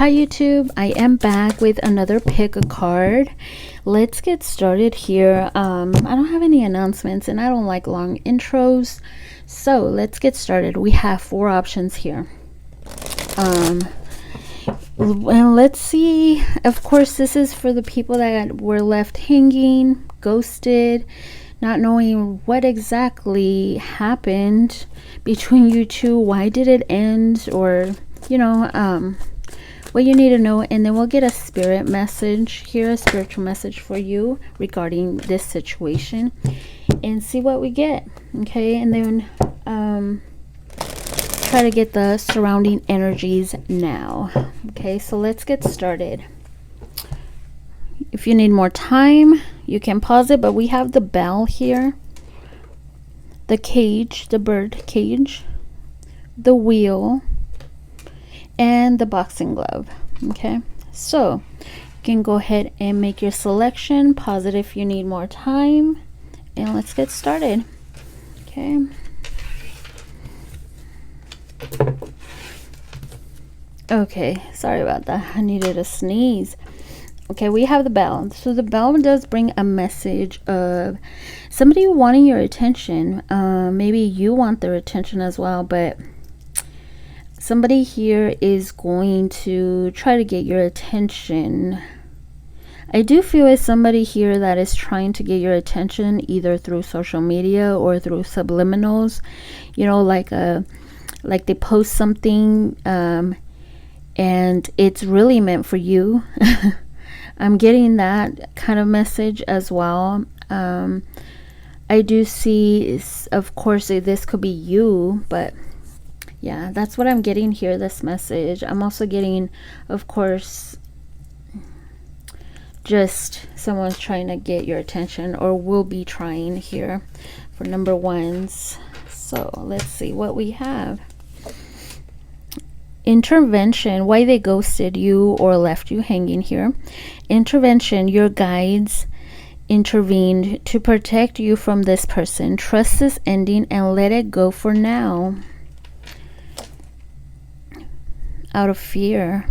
Hi YouTube, I am back with another pick a card. Let's get started here. I don't have any announcements and I don't like long intros, so let's get started. We have 4 options here. And let's see. Of course, this is for the people that were left hanging, ghosted, not knowing what exactly happened between you two. Why did it end? Or what you need to know, and then we'll get a spirit message here, a spiritual message for you regarding this situation, and see what we get. Okay, and then try to get the surrounding energies now. Okay, so let's get started. If you need more time, you can pause it, but we have the bell here, the cage, the bird cage, the wheel, and the boxing glove. Okay, so you can go ahead and make your selection, pause it if you need more time, and let's get started. Okay, sorry about that, I needed a sneeze. Okay, we have the bell. So the bell does bring a message of somebody wanting your attention. Maybe you want their attention as well, but somebody here is going to try to get your attention. I do feel it's somebody here that is trying to get your attention either through social media or through subliminals. You know, like they post something and it's really meant for you. I'm getting that kind of message as well. I do see, of course, this could be you, but yeah, that's what I'm getting here, this message. I'm also getting, of course, just someone's trying to get your attention, or will be trying here for number ones. So let's see what we have. Intervention, why they ghosted you or left you hanging here. Intervention, your guides intervened to protect you from this person. Trust this ending and let it go for now. Out of fear,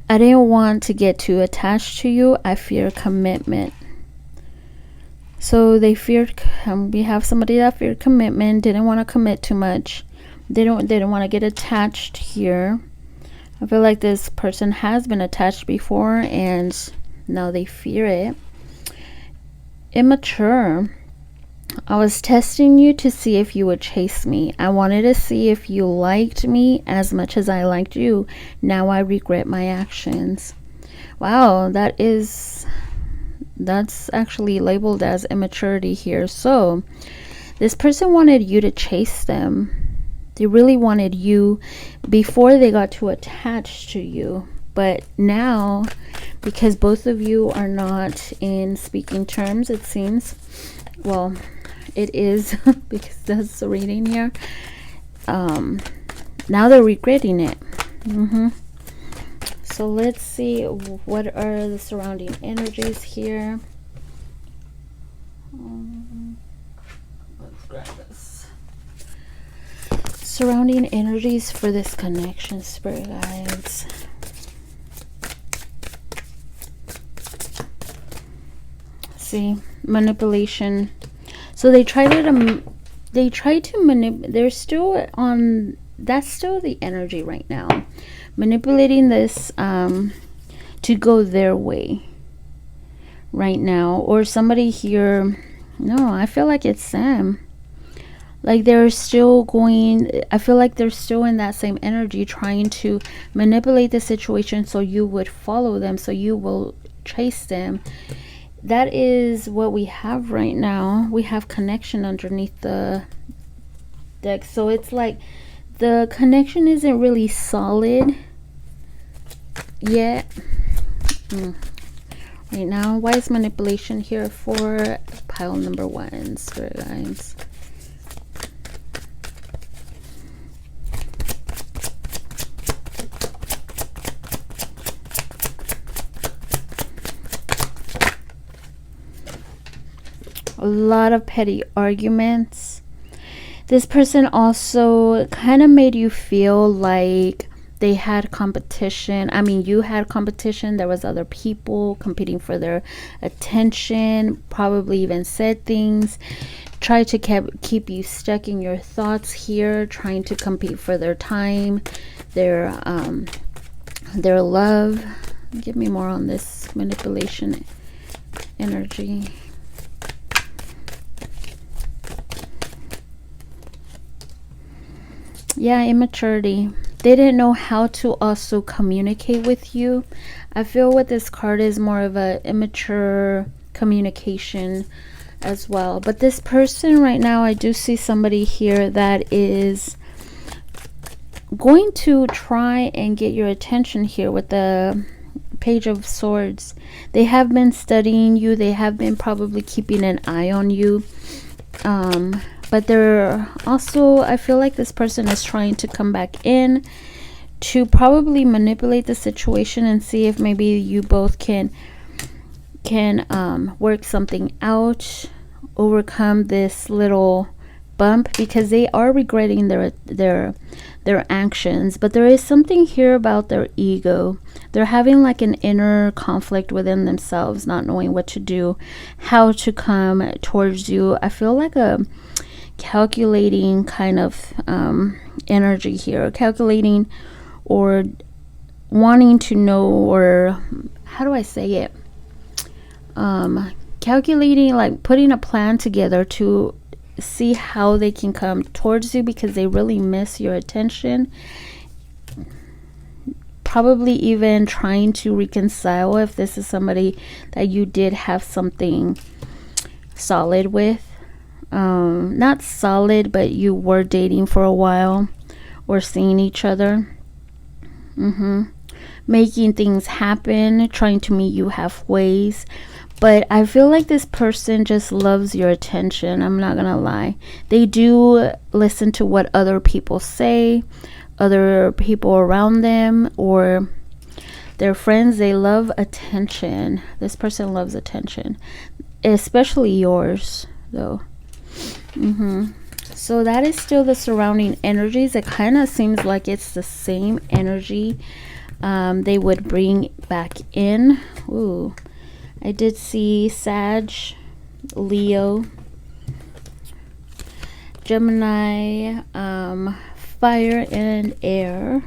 I didn't want to get too attached to you. I fear commitment. So they feared, we have somebody that feared commitment, didn't want to commit too much. They didn't want to get attached here. I feel like this person has been attached before and now they fear it. Immature, I was testing you to see if you would chase me. I wanted to see if you liked me as much as I liked you. Now I regret my actions. Wow, that's actually labeled as immaturity here. So this person wanted you to chase them. They really wanted you before they got too attached to you. But now, because both of you are not in speaking terms, it seems, well, it is because that's the reading here. Now they're regretting it. So let's see, what are the surrounding energies here. Let's grab this. Surrounding energies for this connection, spirit guides. See, manipulation. So they tried to manipulate. They're still on, that's still the energy right now, manipulating this to go their way right now. Or somebody here, no, I feel like it's them, like they're still going, I feel like they're still in that same energy, trying to manipulate the situation so you would follow them, so you will chase them. That is what we have right now. We have connection underneath the deck. So it's like the connection isn't really solid yet. Right now, why is manipulation here for pile number 1, spirit guides? A lot of petty arguments. This person also kind of made you feel like they had competition. I mean, you had competition. There was other people competing for their attention, probably even said things, try to keep you stuck in your thoughts here, trying to compete for their time, their love. Give me more on this manipulation energy. Yeah, immaturity. They didn't know how to also communicate with you. I feel what this card is more of a immature communication as well. But this person right now, I do see somebody here that is going to try and get your attention here with the Page of Swords. They have been studying you. They have been probably keeping an eye on you. But they're also, I feel like this person is trying to come back in to probably manipulate the situation and see if maybe you both can work something out, overcome this little bump, because they are regretting their actions. But there is something here about their ego. They're having like an inner conflict within themselves, not knowing what to do, how to come towards you. I feel like a calculating kind of energy here, calculating or wanting to know, or how do I say it, calculating, like putting a plan together to see how they can come towards you, because they really miss your attention. Probably even trying to reconcile if this is somebody that you did have something solid with. Not solid, but you were dating for a while or seeing each other. Making things happen, trying to meet you halfway. But I feel like this person just loves your attention. I'm not gonna lie. They do listen to what other people say, other people around them, or their friends. They love attention. This person loves attention, especially yours though. So that is still the surrounding energies. It kind of seems like it's the same energy they would bring back in. Ooh, I did see Sag, Leo, Gemini, fire and air.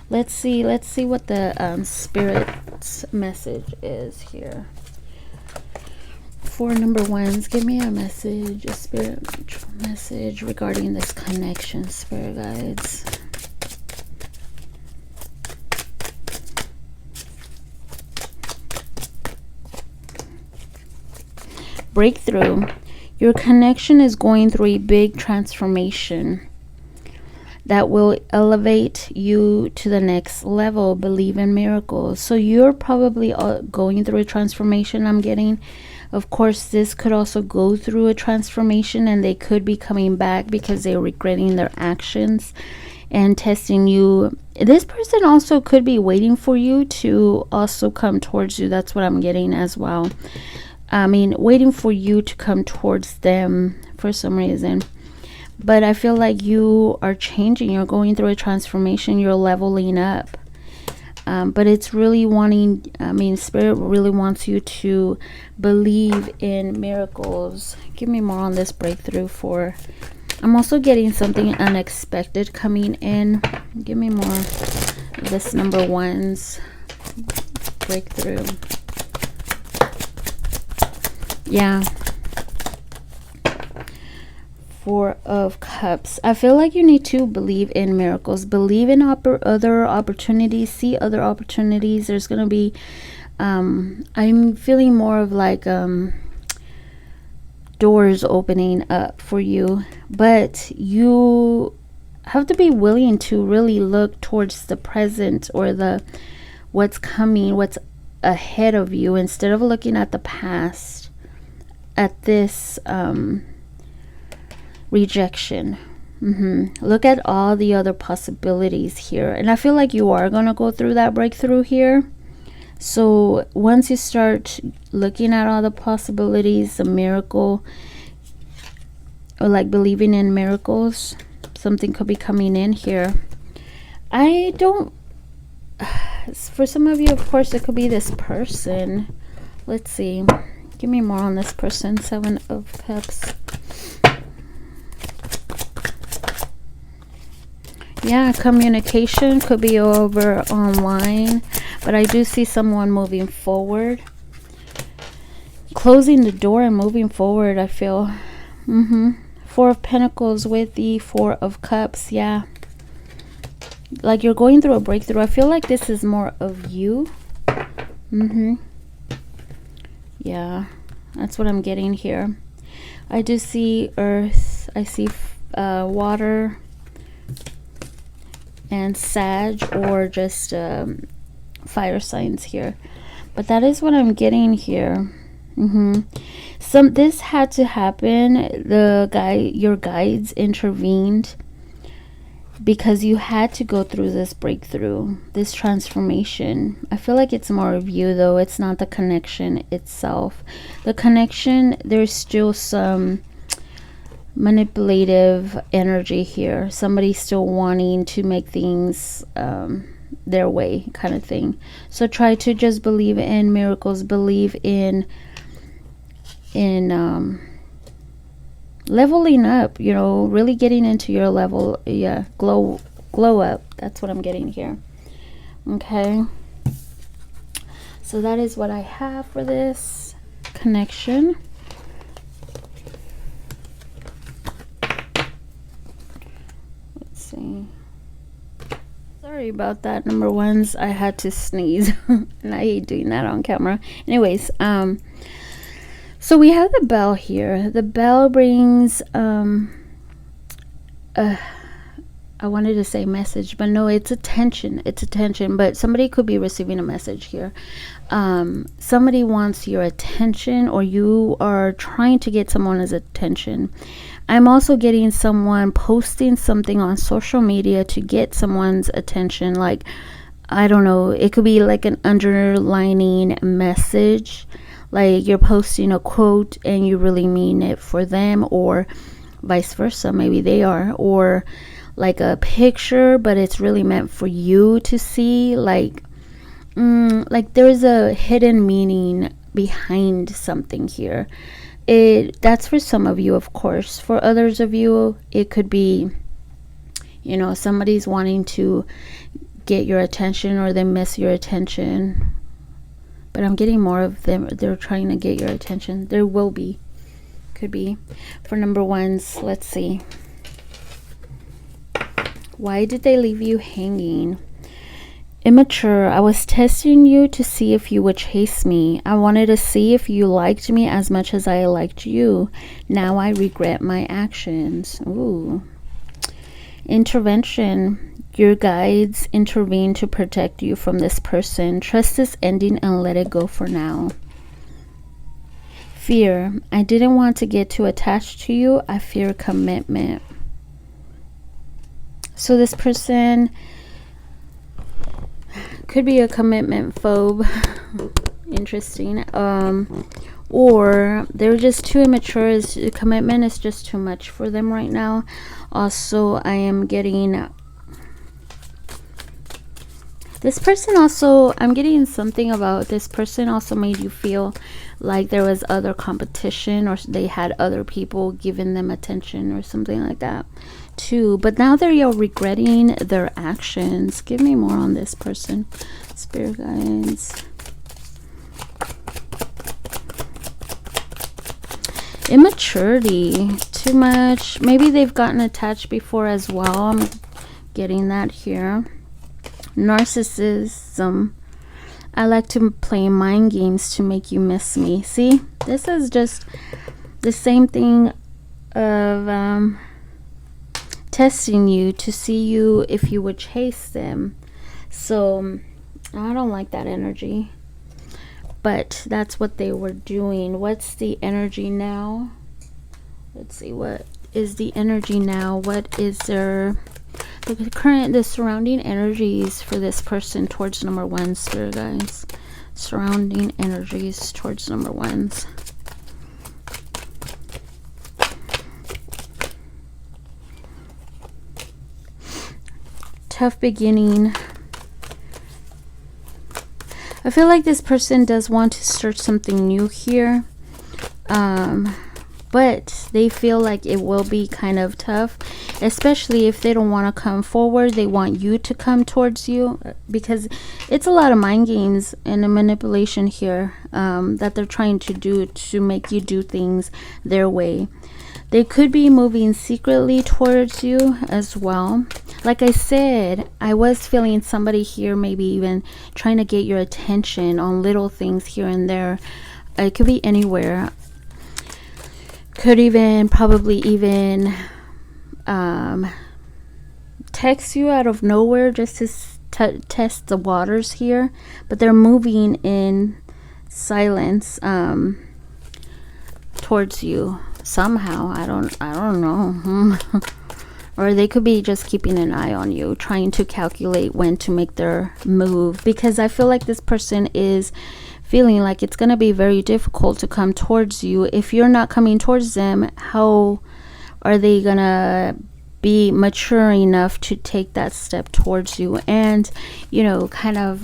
Let's see what the spirit's message is here. 4 number ones, give me a message, a spiritual message regarding this connection, spirit guides. Breakthrough. Your connection is going through a big transformation that will elevate you to the next level. Believe in miracles. So you're probably going through a transformation, I'm getting. Of course, this could also go through a transformation, and they could be coming back because they're regretting their actions and testing you. This person also could be waiting for you to also come towards you. That's what I'm getting as well. I mean, waiting for you to come towards them for some reason. But I feel like you are changing. You're going through a transformation. You're leveling up. But it's really wanting, I mean, spirit really wants you to believe in miracles. Give me more on this breakthrough for, I'm also getting something unexpected coming in. Give me more of this number one's breakthrough. Yeah. 4 of Cups. I feel like you need to believe in miracles, believe in other opportunities, see other opportunities. There's gonna be I'm feeling more of like doors opening up for you, but you have to be willing to really look towards the present, or the what's coming, what's ahead of you, instead of looking at the past, at this rejection. Look at all the other possibilities here, and I feel like you are gonna go through that breakthrough here. So once you start looking at all the possibilities, a miracle, or like believing in miracles, something could be coming in here. I don't, for some of you, of course, it could be this person. Let's see. Give me more on this person. 7 of Cups. Yeah, communication could be over online, but I do see someone moving forward. Closing the door and moving forward, I feel. 4 of Pentacles with the 4 of Cups. Yeah. Like you're going through a breakthrough. I feel like this is more of you. Yeah, that's what I'm getting here. I do see earth. I see water and Sag, or just fire signs here. But that is what I'm getting here. This had to happen. Your guides intervened because you had to go through this breakthrough, this transformation. I feel like it's more of you, though. It's not the connection itself. The connection, there's still some manipulative energy here. Somebody still wanting to make things their way, kind of thing. So try to just believe in miracles, believe in leveling up, you know, really getting into your level. Yeah, glow up. That's what I'm getting here. Okay, so that is what I have for this connection. Let's see. Sorry about that, number ones. I had to sneeze and I hate doing that on camera. Anyways, so we have the bell here. The bell brings I wanted to say message, but no, it's attention. It's attention, but somebody could be receiving a message here. Somebody wants your attention, or you are trying to get someone's attention. I'm also getting someone posting something on social media to get someone's attention. Like, I don't know, it could be like an underlining message. Like you're posting a quote and you really mean it for them, or vice versa. Maybe they are. Or like a picture, but it's really meant for you to see. Like there's a hidden meaning behind something here. That's for some of you, of course. For others of you, it could be, you know, somebody's wanting to get your attention, or they miss your attention. But I'm getting more of them. They're trying to get your attention. There will be. Could be. For number ones, let's see. Why did they leave you hanging? Immature. I was testing you to see if you would chase me. I wanted to see if you liked me as much as I liked you. Now I regret my actions. Ooh. Intervention. Your guides intervene to protect you from this person. Trust this ending and let it go for now. Fear. I didn't want to get too attached to you. I fear commitment. So this person could be a commitment phobe. Interesting. Or they're just too immature. Commitment is just too much for them right now. Also, I am getting... This person also, I'm getting something about this person also made you feel like there was other competition, or they had other people giving them attention or something like that too. But now they're regretting their actions. Give me more on this person. Spirit guides. Immaturity. Too much. Maybe they've gotten attached before as well. I'm getting that here. Narcissism. I like to play mind games to make you miss me. See, this is just the same thing of testing you to see you if you would chase them. So I don't like that energy, but that's what they were doing. What's the energy now? Let's see, what is the energy now? What is their the surrounding energies for this person towards number one, spirit guys? Surrounding energies towards number ones. tough beginning. I feel like this person does want to start something new here. But they feel like it will be kind of tough, especially if they don't want to come forward. They want you to come towards you, because it's a lot of mind games and a manipulation here that they're trying to do to make you do things their way. They could be moving secretly towards you as well. Like I said, I was feeling somebody here maybe even trying to get your attention on little things here and there. It could be anywhere. Could even probably even text you out of nowhere just to test the waters here. But they're moving in silence towards you somehow. I don't know. Or they could be just keeping an eye on you, trying to calculate when to make their move, because I feel like this person is feeling like it's going to be very difficult to come towards you. If you're not coming towards them, how are they going to be mature enough to take that step towards you? And, you know, kind of,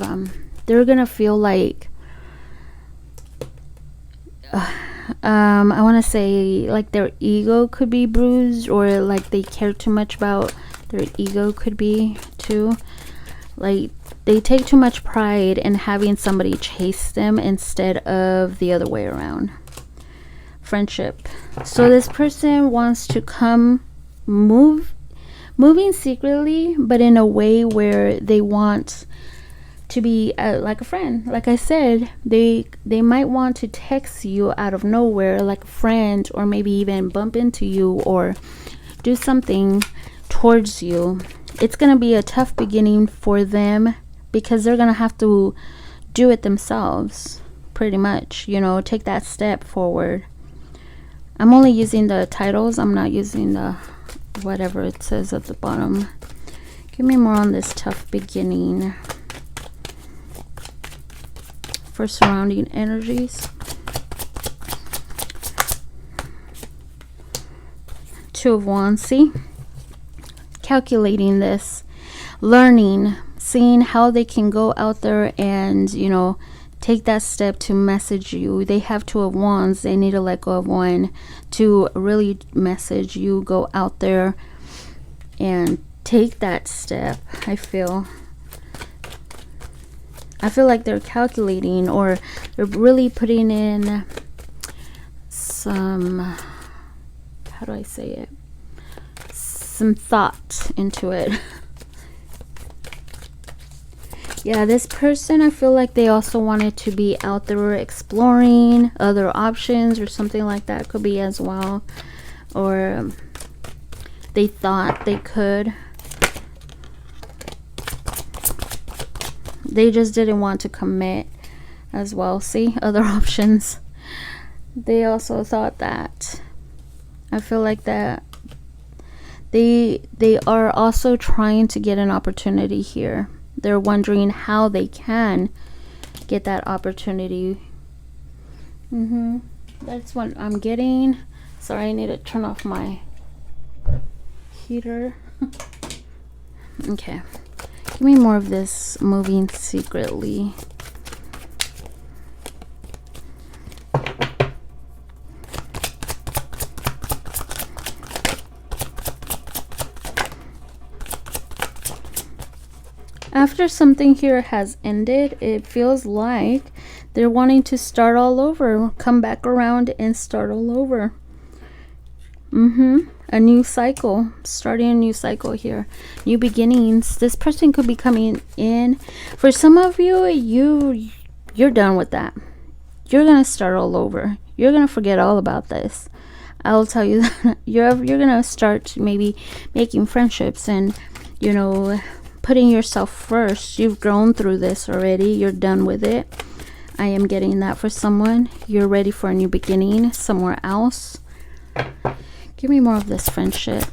they're going to feel like, I want to say like their ego could be bruised, or like they care too much about their ego could be too. Like they take too much pride in having somebody chase them instead of the other way around. Friendship. So this person wants to come moving secretly, but in a way where they want to be like a friend. Like I said, they might want to text you out of nowhere like a friend, or maybe even bump into you or do something towards you. It's going to be a tough beginning for them, because they're going to have to do it themselves pretty much, you know, take that step forward. I'm only using the titles. I'm not using the whatever it says at the bottom. Give me more on this tough beginning for surrounding energies. Two of Wands. See? Calculating this, learning, seeing how they can go out there and, you know, take that step to message you. They have Two of Wands. They need to let go of one to really message you. Go out there and take that step. I feel like they're calculating, or they're really putting in some, how do I say it, some thought into it. Yeah, this person, I feel like they also wanted to be out there exploring other options or something like that. Could be as well. Or they thought they could. They just didn't want to commit as well. See, other options. They also thought that. I feel like that they are also trying to get an opportunity here. They're wondering how they can get that opportunity. That's what I'm getting. Sorry, I need to turn off my heater. Okay. Give me more of this moving secretly. After something here has ended, it feels like they're wanting to start all over, come back around and start all over. A new cycle, starting a new cycle here, new beginnings. This person could be coming in. For some of you, you're done with that. You're gonna start all over. You're gonna forget all about this. I'll tell you that. You're gonna start maybe making friendships and, you know, putting yourself first. You've grown through this already. You're done with it. I am getting that for someone. You're ready for a new beginning somewhere else. Give me more of this friendship.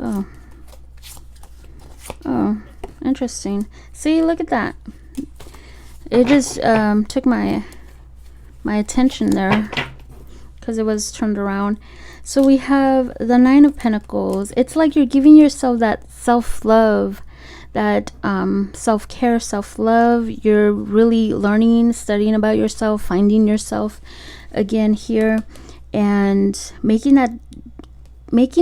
Oh, interesting. See, look at that. It just took my attention there. because it was turned around. So we have the Nine of Pentacles. It's like you're giving yourself that self-love, that self-care, self-love. You're really learning, studying about yourself, finding yourself again here, and making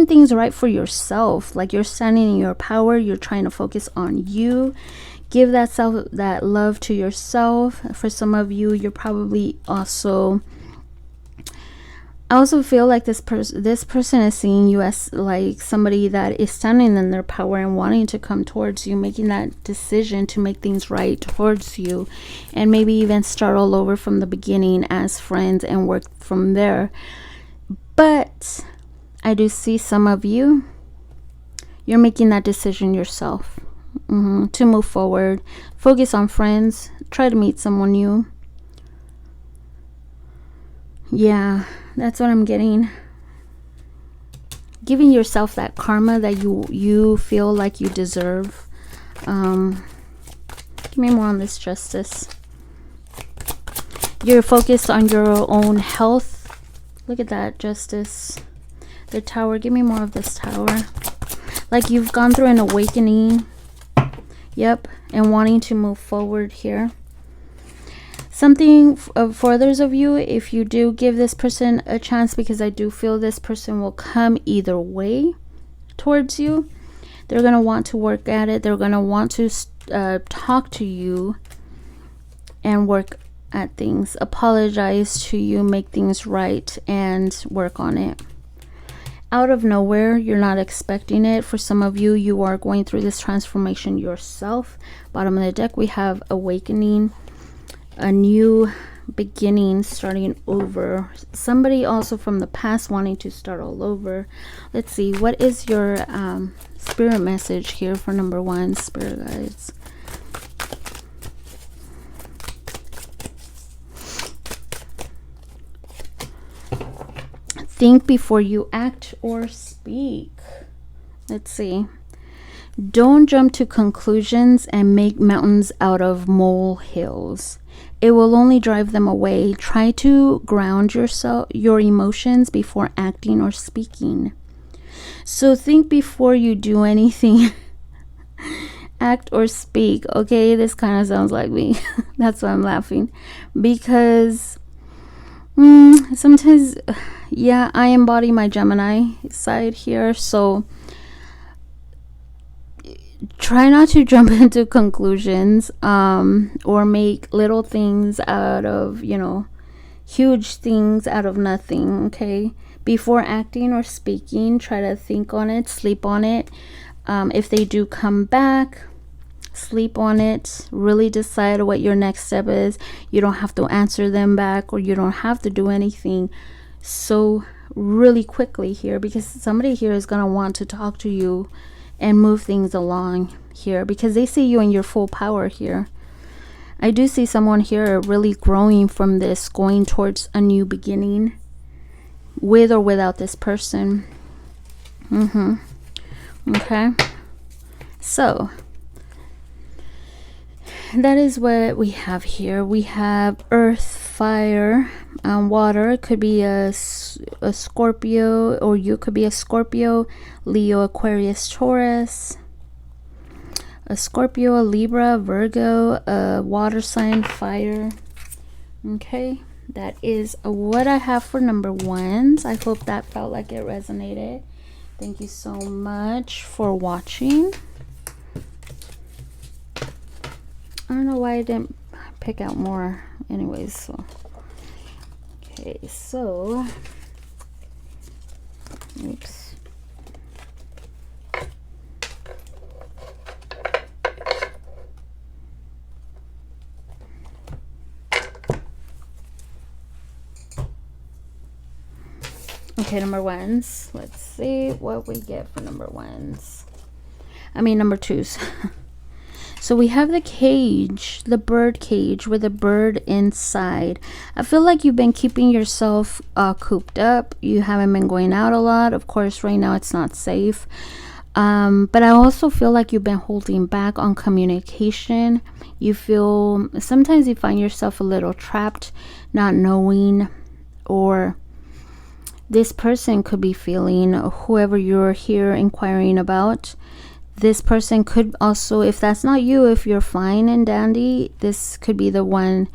things right for yourself. Like you're standing in your power. You're trying to focus on you. Give that love to yourself. For some of you, you're probably also, I also feel like this person is seeing you as like somebody that is standing in their power and wanting to come towards you, making that decision to make things right towards you, and maybe even start all over from the beginning as friends and work from there. But I do see some of you, you're making that decision yourself, to move forward. Focus on friends. Try to meet someone new. Yeah, that's what I'm getting. Giving yourself that karma that you feel like you deserve. Give me more on this Justice. You're focused on your own health. Look at that, Justice. The Tower. Give me more of this Tower. Like you've gone through an awakening. Yep. And wanting to move forward here. Something for others of you, if you do give this person a chance, because I do feel this person will come either way towards you. They're going to want to work at it. They're going to want to talk to you and work at things. Apologize to you, make things right, and work on it. Out of nowhere, you're not expecting it. For some of you, you are going through this transformation yourself. Bottom of the deck, we have awakening. A new beginning, starting over. Somebody also from the past wanting to start all over. Let's see, what is your spirit message here for number one, spirit guides? Think before you act or speak. Let's see. Don't jump to conclusions and make mountains out of molehills. It will only drive them away. Try to ground your emotions before acting or speaking. So think before you do anything. Act or speak. Okay, this kind of sounds like me. That's why I'm laughing. Because sometimes, yeah, I embody my Gemini side here. So try not to jump into conclusions or make little things out of, huge things out of nothing. Okay, before acting or speaking, try to think on it, sleep on it. If they do come back, sleep on it, really decide what your next step is. You don't have to answer them back, or you don't have to do anything so really quickly here, because somebody here is going to want to talk to you and move things along here, because they see you in your full power here. I do see someone here really growing from this, going towards a new beginning, with or without this person. Okay, so that is what we have here. We have earth, fire, water. It could be a Scorpio, or you could be a Scorpio, Leo, Aquarius, Taurus, a Scorpio, a Libra, Virgo, a water sign, fire. Okay, that is what I have for number ones. I hope that felt like it resonated. Thank you so much for watching. I don't know why I didn't pick out more anyways. So okay, so oops. Okay, number ones. Let's see what we get for number ones. Number twos. So we have the cage, the bird cage with a bird inside. I feel like you've been keeping yourself cooped up. You haven't been going out a lot. Of course, right now it's not safe. But I also feel like you've been holding back on communication. You feel, sometimes you find yourself a little trapped, not knowing, or this person could be feeling, whoever you're here inquiring about. This person could also, if that's not you, if you're fine and dandy, this could be the one,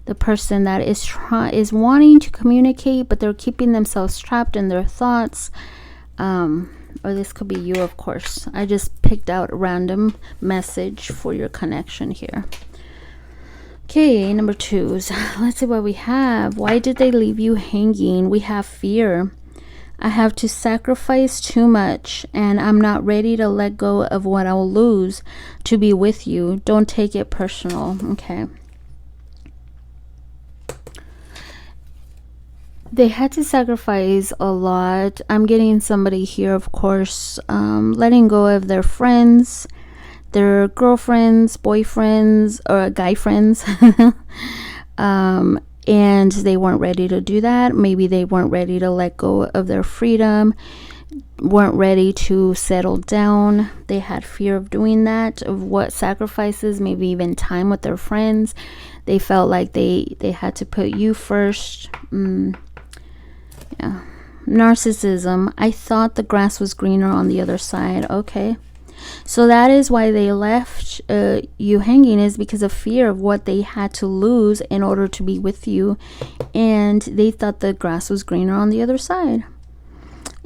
the person that is wanting to communicate, but they're keeping themselves trapped in their thoughts. Or this could be you, of course. I just picked out a random message for your connection here. Okay, number 2s. Let's see what we have. Why did they leave you hanging? We have fear. I have to sacrifice too much, and I'm not ready to let go of what I'll lose to be with you. Don't take it personal. Okay. They had to sacrifice a lot. I'm getting somebody here, of course, letting go of their friends, their girlfriends, boyfriends, or guy friends. And they weren't ready to do that. Maybe they weren't ready to let go of their freedom, weren't ready to settle down. They had fear of doing that, of what sacrifices, maybe even time with their friends. They felt like they had to put you first. Yeah. Narcissism. I thought the grass was greener on the other side. Okay. So that is why they left you hanging, is because of fear of what they had to lose in order to be with you. And they thought the grass was greener on the other side.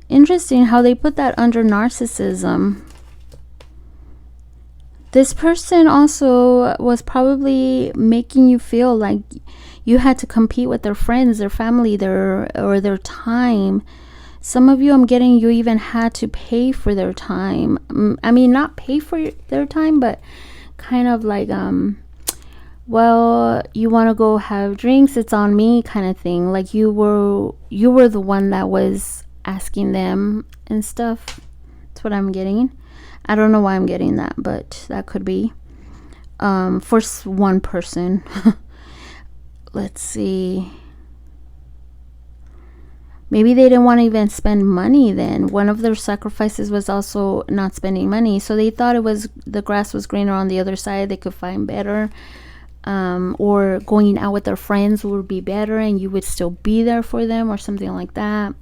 Interesting how they put that under narcissism. This person also was probably making you feel like you had to compete with their friends, their family, their time. Some of you, I'm getting, you even had to pay for their time. I mean, not pay for their time, but kind of like, well, you want to go have drinks, it's on me kind of thing. Like you were the one that was asking them and stuff. That's what I'm getting. I don't know why I'm getting that, but that could be for one person. Let's see. Maybe they didn't want to even spend money then. One of their sacrifices was also not spending money. So they thought the grass was greener on the other side. They could find better. Or going out with their friends would be better and you would still be there for them or something like that.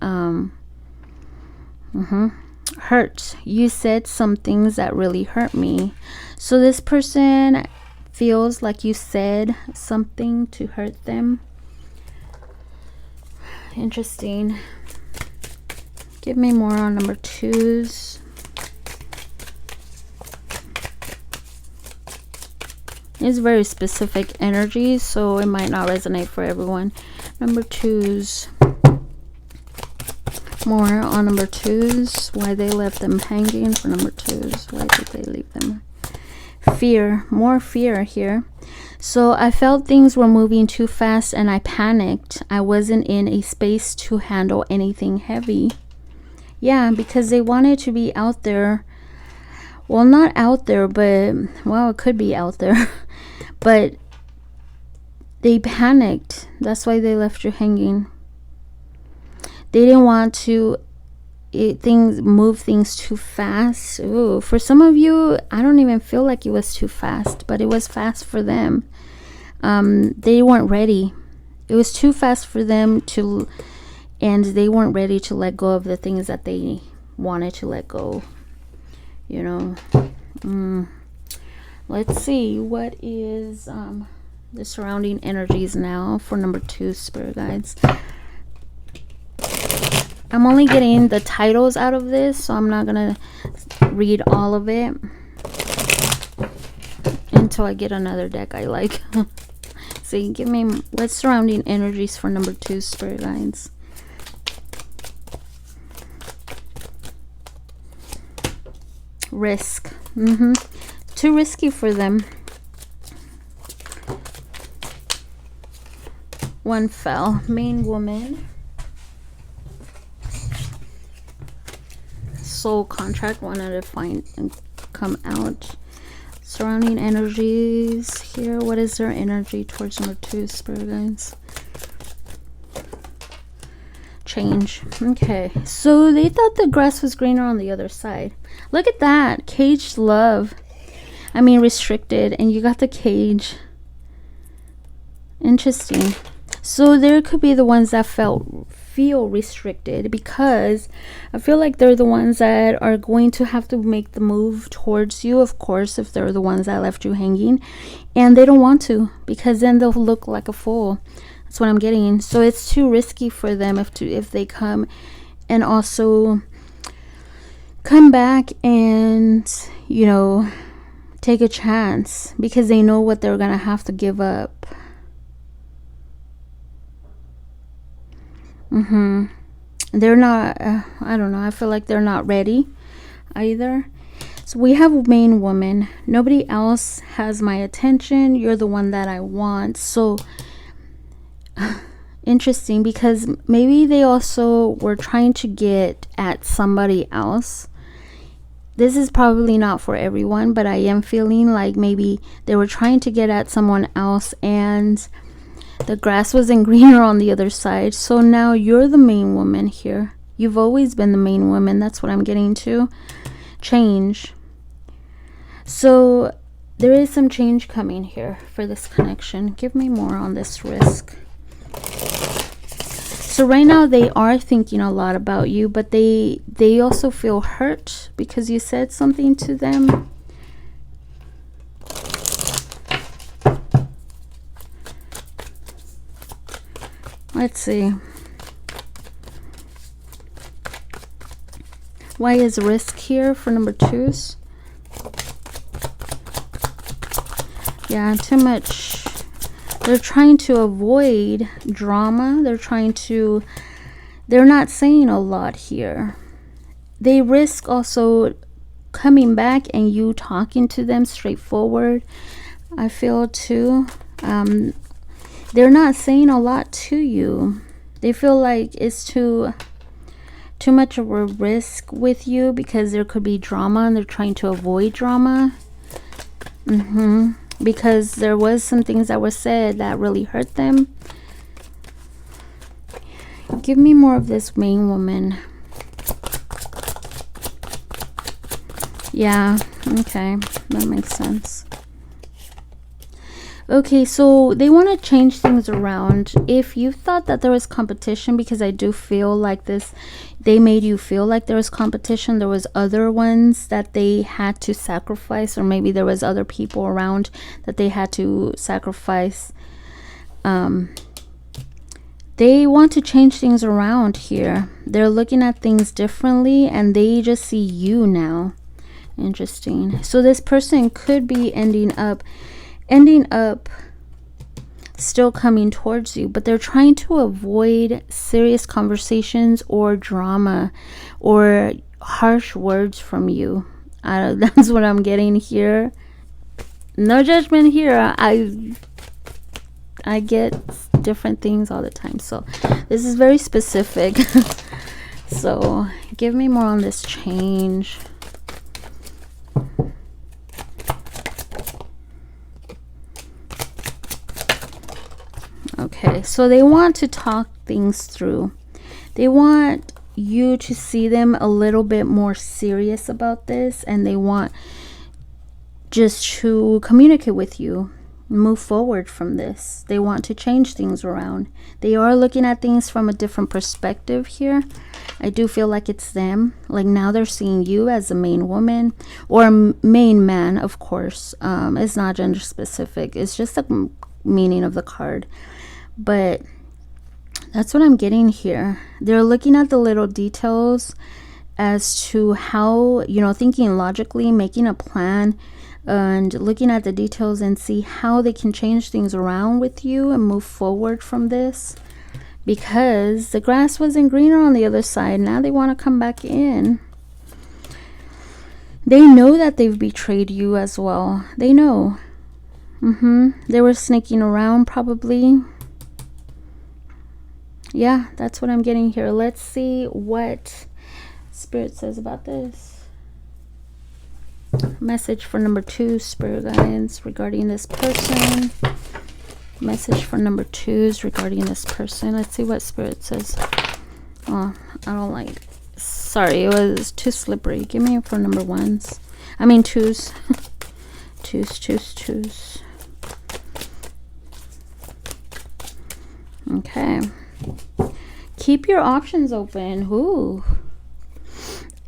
Hurt. You said some things that really hurt me. So this person feels like you said something to hurt them. Interesting. Give me more on number 2s. It's very specific energy, so it might not resonate for everyone. Number 2s. More on number 2s. Why they left them hanging for number 2s. Why did they leave them? Fear. More fear here. So I felt things were moving too fast and I panicked. I wasn't in a space to handle anything heavy. Yeah, because they wanted to be out there. Well, not out there, but, well, it could be out there. But they panicked. That's why they left you hanging. They didn't want to move things too fast. Ooh, for some of you, I don't even feel like it was too fast, but it was fast for them. They weren't ready. It was too fast for them and they weren't ready to let go of the things that they wanted to let go. You know. Let's see what is the surrounding energies now for number 2, spirit guides. I'm only getting the titles out of this, so I'm not gonna read all of it until I get another deck I like. So give me what's surrounding energies for number 2, spirit guides. Risk. Too risky for them. One fell. Main woman. Soul contract wanted to find and come out. Surrounding energies here. What is their energy towards number 2, spirit guides? Change. Okay, so they thought the grass was greener on the other side. Look at that. Caged love. I mean restricted, and you got the cage. Interesting. So there could be the ones that feel restricted, because I feel like they're the ones that are going to have to make the move towards you, of course, if they're the ones that left you hanging, and they don't want to, because then they'll look like a fool. That's what I'm getting. So it's too risky for them if they come and also come back and, you know, take a chance, because they know what they're gonna have to give up. They're not I don't know, I feel like they're not ready either. So we have a main woman. Nobody else has my attention. You're the one that I want. So interesting, because maybe they also were trying to get at somebody else. This is probably not for everyone, but I am feeling like maybe they were trying to get at someone else, and the grass wasn't greener on the other side. So now you're the main woman here. You've always been the main woman. That's what I'm getting to. Change. So there is some change coming here for this connection. Give me more on this risk. So right now they are thinking a lot about you, but they also feel hurt because you said something to them. Let's see. Why is risk here for number 2s? Yeah, too much. They're trying to avoid drama. They're not saying a lot here. They risk also coming back and you talking to them straightforward, I feel too. They're not saying a lot to you. They feel like it's too much of a risk with you, because there could be drama and they're trying to avoid drama. Because there was some things that were said that really hurt them. Give me more of this main woman. Yeah, okay, that makes sense. Okay, so they want to change things around. If you thought that there was competition, because I do feel like this, they made you feel like there was competition. There was other ones that they had to sacrifice, or maybe there was other people around that they had to sacrifice. They want to change things around here. They're looking at things differently, and they just see you now. Interesting. So this person could be ending up still coming towards you, but they're trying to avoid serious conversations or drama or harsh words from you. That's what I'm getting here. No judgment here. I get different things all the time, so this is very specific. So give me more on this change. Okay, so they want to talk things through. They want you to see them a little bit more serious about this, and they want just to communicate with you, move forward from this. They want to change things around. They are looking at things from a different perspective here. I do feel like it's them. Like now they're seeing you as the main woman or main man, of course. It's not gender specific. It's just the meaning of the card. But that's what I'm getting here. They're looking at the little details as to how, you know, thinking logically, making a plan, and looking at the details and see how they can change things around with you and move forward from this. Because the grass wasn't greener on the other side. Now they want to come back in. They know that they've betrayed you as well. They know. They were sneaking around probably. Yeah, that's what I'm getting here. Let's see what Spirit says about this. Message for number 2, Spirit guidance regarding this person. Message for number 2s regarding this person. Let's see what Spirit says. Oh, I don't like. Sorry, it was too slippery. Give me for number 1s. I mean 2s. 2s. Okay. Keep your options open. Ooh.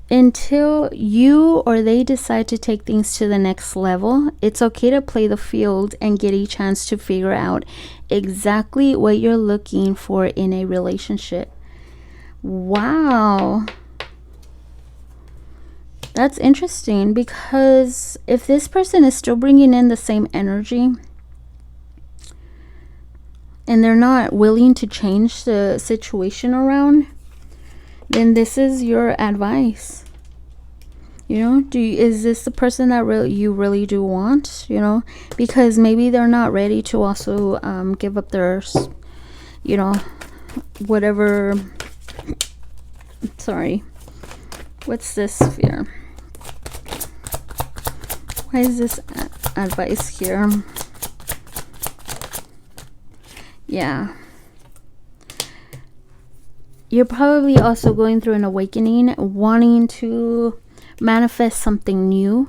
Until you or they decide to take things to the next level, it's okay to play the field and get a chance to figure out exactly what you're looking for in a relationship. Wow. That's interesting, because if this person is still bringing in the same energy and they're not willing to change the situation around, then this is your advice. You know, is this the person that you really do want? You know, because maybe they're not ready to also give up their, you know, whatever. Sorry, what's this here? Why is this advice here? Yeah. You're probably also going through an awakening, wanting to manifest something new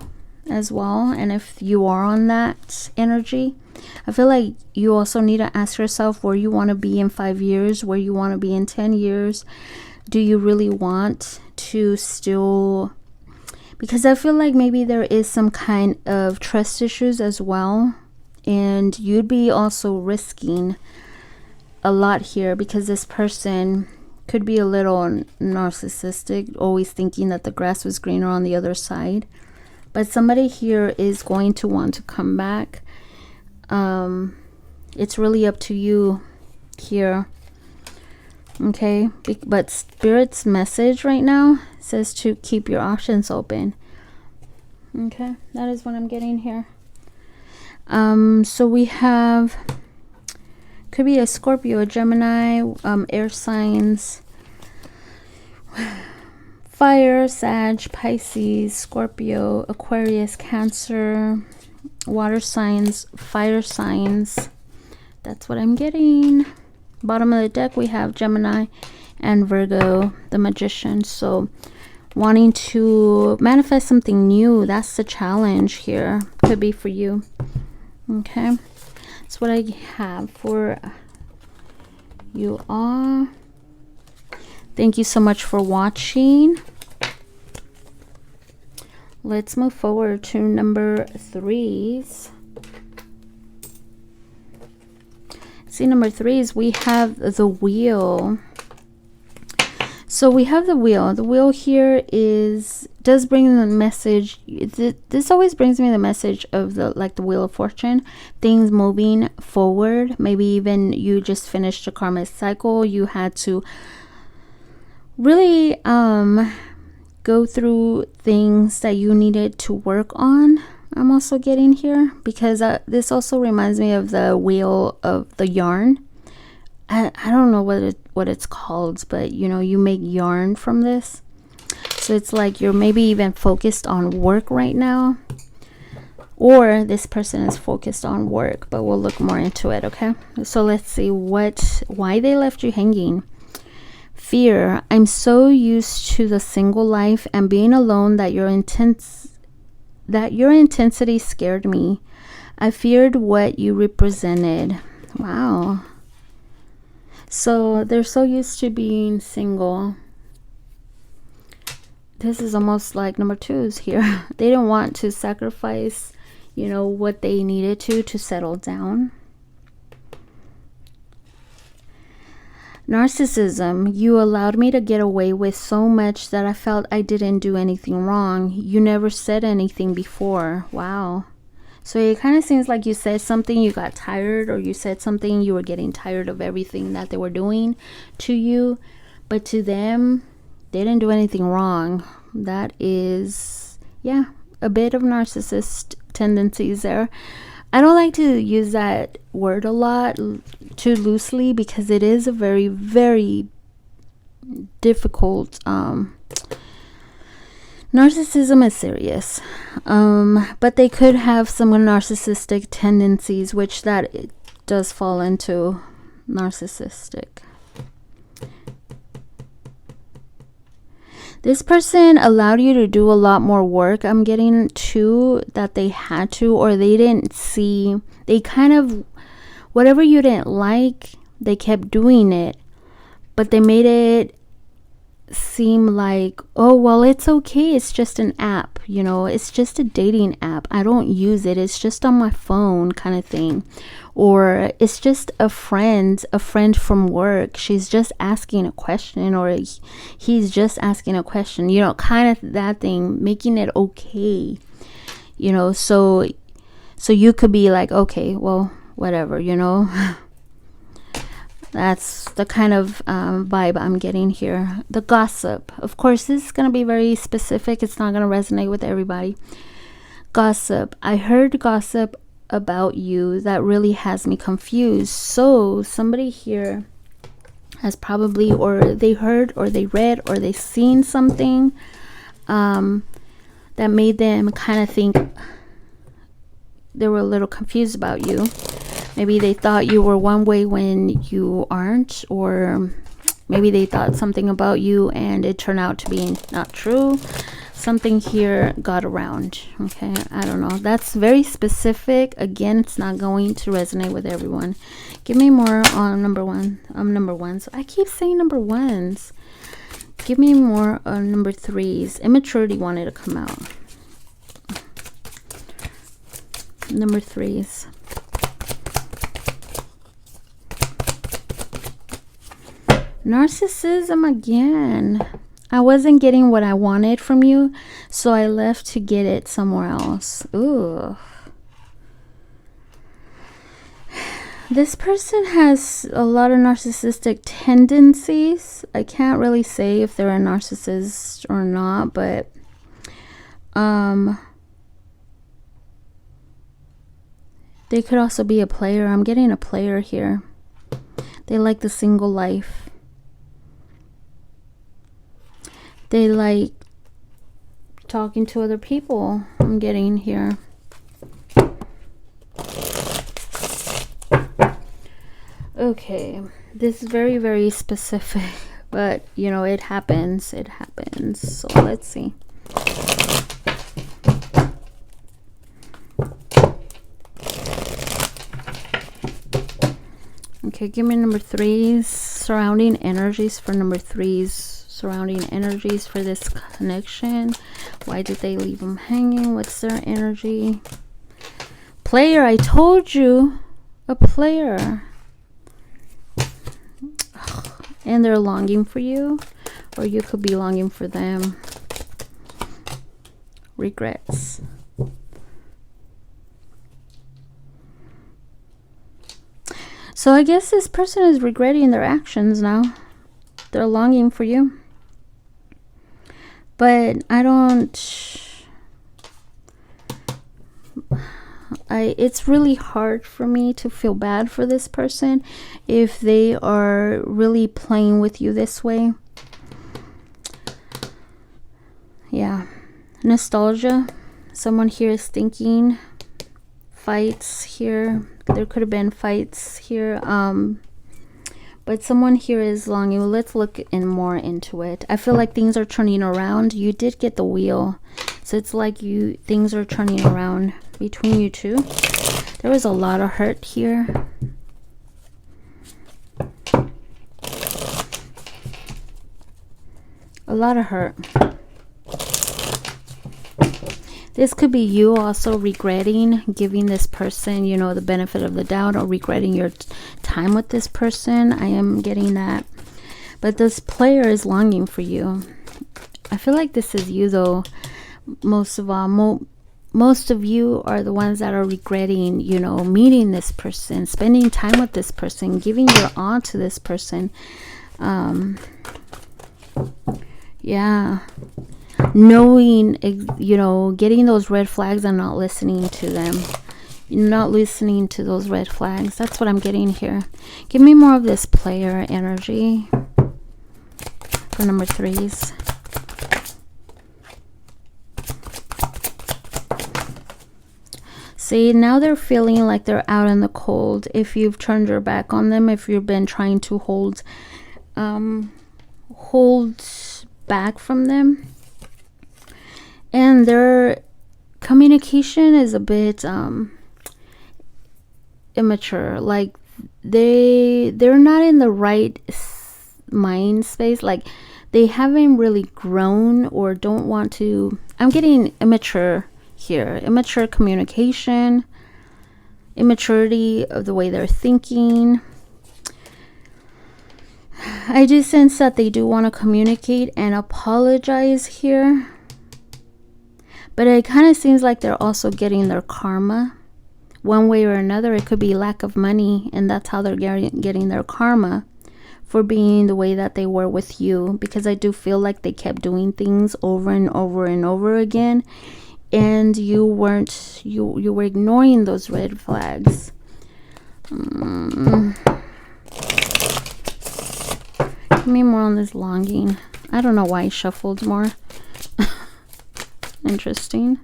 as well. And if you are on that energy, I feel like you also need to ask yourself where you want to be in 5 years, where you want to be in 10 years. Do you really want to still... Because I feel like maybe there is some kind of trust issues as well. And you'd be also risking a lot here, because this person could be a little narcissistic, always thinking that the grass was greener on the other side. But somebody here is going to want to come back. It's really up to you here. Okay, but Spirit's message right now says to keep your options open. Okay, that is what I'm getting here. So we have, could be a Scorpio, a Gemini, air signs, fire, Sag, Pisces, Scorpio, Aquarius, Cancer, water signs, fire signs. That's what I'm getting. Bottom of the deck, we have Gemini and Virgo, the Magician. So wanting to manifest something new, that's the challenge here. Could be for you. Okay, that's what I have for you all. Thank you so much for watching. Let's move forward to number 3s. See, number 3s, we have the Wheel. So we have the Wheel. The Wheel here does bring the message. This always brings me the message of the Wheel of Fortune, things moving forward. Maybe even you just finished a karmic cycle. You had to really go through things that you needed to work on. I'm also getting here, because this also reminds me of the wheel of the yarn. I don't know what it's called, but you know, you make yarn from this. So it's like you're maybe even focused on work right now, or this person is focused on work, but we'll look more into it. Okay, so let's see why they left you hanging. Fear. I'm so used to the single life and being alone that your intensity scared me. I feared what you represented. Wow. So they're so used to being single. This is almost like number 2s here. They didn't want to sacrifice, you know, what they needed to settle down. Narcissism. You allowed me to get away with so much that I felt I didn't do anything wrong. You never said anything before. Wow. So it kind of seems like you said something, you got tired, or you said something, you were getting tired of everything that they were doing to you. But to them, they didn't do anything wrong. That is, yeah, a bit of narcissist tendencies there. I don't like to use that word a lot, too loosely, because it is a very, very difficult... narcissism is serious, but they could have some narcissistic tendencies, which that it does fall into narcissistic. This person allowed you to do a lot more work. I'm getting too that they had to, or they didn't see, they kind of, whatever you didn't like, they kept doing it, but they made it seem like, oh, well, it's okay, it's just an app, you know, it's just a dating app, I don't use it, it's just on my phone kind of thing. Or it's just a friend from work, she's just asking a question, or he's just asking a question, you know, kind of that thing, making it okay, you know. So you could be like, okay, well, whatever, you know. That's the kind of vibe I'm getting here. The gossip. Of course, this is going to be very specific. It's not going to resonate with everybody. Gossip. I heard gossip about you that really has me confused. So somebody here has probably, or they heard, or they read, or they seen something that made them kind of think they were a little confused about you. Maybe they thought you were one way when you aren't, or maybe they thought something about you and it turned out to be not true. Something here got around. Okay, I don't know. That's very specific. Again, it's not going to resonate with everyone. Give me more on number one. Number ones. I keep saying number ones. Give me more on number threes. Immaturity wanted to come out. Number threes. Narcissism again. I wasn't getting what I wanted from you, so I left to get it somewhere else. Ooh. This person has a lot of narcissistic tendencies. I can't really say if they're a narcissist or not, but they could also be a player. I'm getting a player here. They like the single life. They like talking to other people. I'm getting here. Okay, this is very, very specific, but you know, it happens. It happens. So let's see. Okay, give me number threes. Surrounding energies for number threes. Surrounding energies for this connection. Why did they leave them hanging? What's their energy? Player, I told you. A player. And they're longing for you, or you could be longing for them. Regrets. So I guess this person is regretting their actions now. They're longing for you. But it's really hard for me to feel bad for this person if they are really playing with you this way. Yeah. Nostalgia. Someone here is thinking. Fights here. There could have been fights here. But someone here is longing. Let's look in more into it. I feel like things are turning around. You did get the wheel. So it's like things are turning around between you two. There was a lot of hurt here. A lot of hurt. This could be you also regretting giving this person, you know, the benefit of the doubt, or regretting your time with this person. I am getting that. But this player is longing for you. I feel like this is you, though. Most of all, most of you are the ones that are regretting, you know, meeting this person, spending time with this person, giving your all to this person. Yeah. Knowing, you know, getting those red flags and not listening to them. Not listening to those red flags. That's what I'm getting here. Give me more of this player energy for number threes. See, now they're feeling like they're out in the cold. If you've turned your back on them, if you've been trying to hold back from them. And their communication is a bit immature. Like they're not in the right mind space. Like they haven't really grown or don't want to. I'm getting immature here. Immature communication, immaturity of the way they're thinking. I do sense that they do want to communicate and apologize here. But it kind of seems like they're also getting their karma. One way or another, it could be lack of money, and that's how they're getting their karma for being the way that they were with you. Because I do feel like they kept doing things over and over and over again, and you weren't, you were ignoring those red flags. Give me more on this longing. I don't know why I shuffled more. Interesting.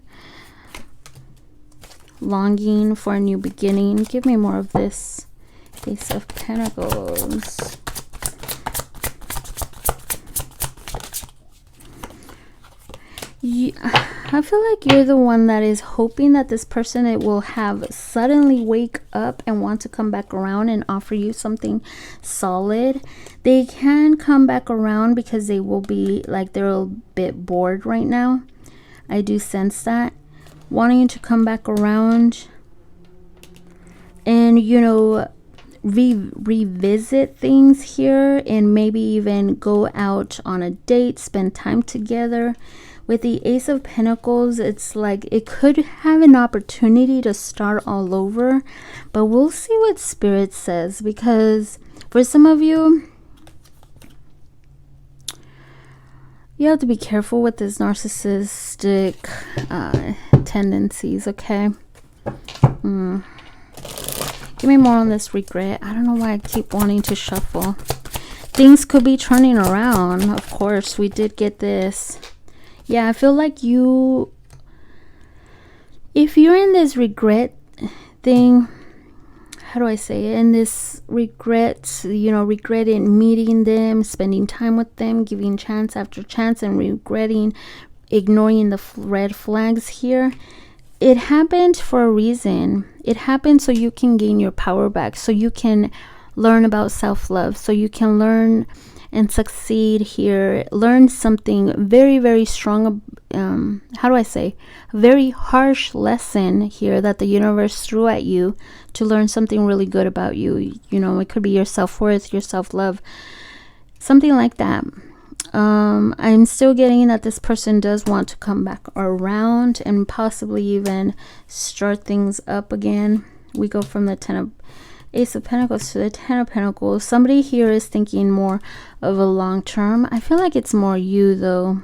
Longing for a new beginning. Give me more of this. Ace of Pentacles. I feel like you're the one that is hoping that this person, it will have suddenly wake up and want to come back around and offer you something solid. They can come back around because they will be like, they're a bit bored right now. I do sense that. Wanting to come back around and, you know, revisit things here, and maybe even go out on a date, spend time together. With the Ace of Pentacles, it's like it could have an opportunity to start all over, but we'll see what Spirit says, because for some of you, you have to be careful with this narcissistic tendencies, okay? Give me more on this regret. I don't know why I keep wanting to shuffle. Things could be turning around. Of course, we did get this. Yeah, I feel like you, if you're in this regret thing, how do I say it? In this regret, you know, regretting meeting them, spending time with them, giving chance after chance, and regretting ignoring the red flags here. It happened for a reason. It happened so you can gain your power back, so you can learn about self-love, so you can learn and succeed here. Learn something very, very strong. How do I say? A very harsh lesson here that the universe threw at you to learn something really good about you. You know, it could be your self-worth, your self-love, something like that. I'm still getting that this person does want to come back around and possibly even start things up again. We go from the Ace of Pentacles to the Ten of Pentacles. Somebody here is thinking more of a long term. I feel like it's more you though.